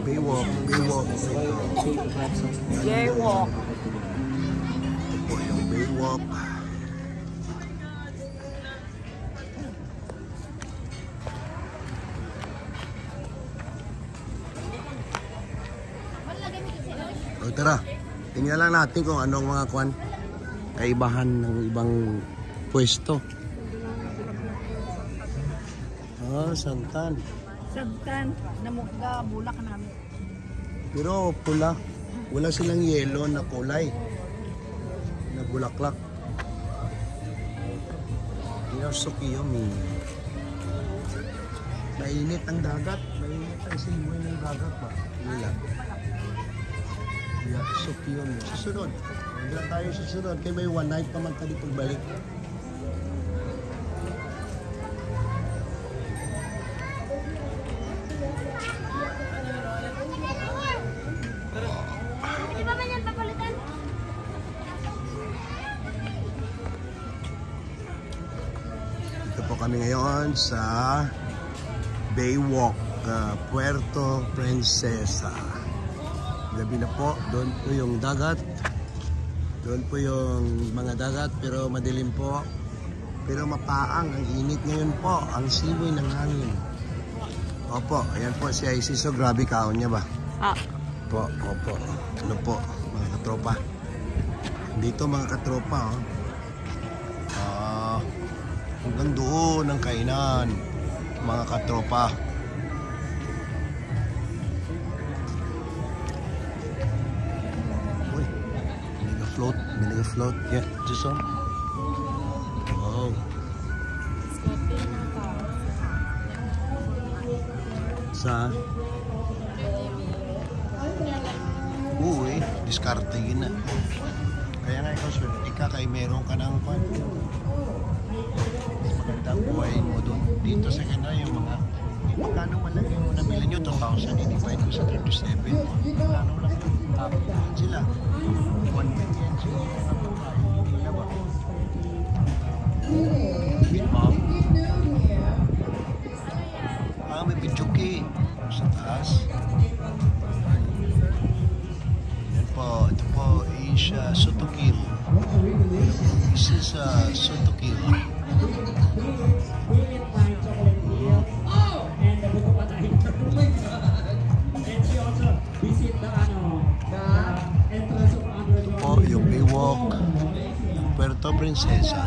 Baywalk. Baywalk. Jaywalk. Ito po yung Baywalk. O tara, tingnan lang natin kung anong mga kaibahan ng ibang pwesto. Santan. Santan. Namukda, bulak namin. Pero pula. Wala silang yellow na kulay. Na bulaklak. Sukiyomi. Mainit ang dagat. Mainit ang simoy ng dagat ba? Nila. Sukiyomi. Susunod. Hindi tayo susunod. Kaya may one night pa man tayo pagbalik. Kami ngayon sa Baywalk, Puerto Princesa. Gabi na po, doon po yung dagat. Doon po yung mga dagat pero madilim po. Pero mapaang, ang init ngayon po, ang simoy ng hangin. Opo, ayan po si Isis. So grabe kaon niya ba? Opo. Ano po, mga katropa. Dito mga katropa, oh. Hanggang doon ang kainan, mga katropa. Uy, may nag-float. Yeah, just so. Wow. Sa? Uy, diskarte yun na. Kaya nga ikaw, swerte ka kay meron ka ng magandang buhay mo doon. Dito sa kanya yung mga magkano man lang yung nabili nyo 2,000 i-divide ko sa 37 magkano lang sila 1 million sila nila ba may pichuki sa taas. Yan po, ito po is Sotokil. This is Sotokil. Ito po yung Baywalk, Puerto Princesa.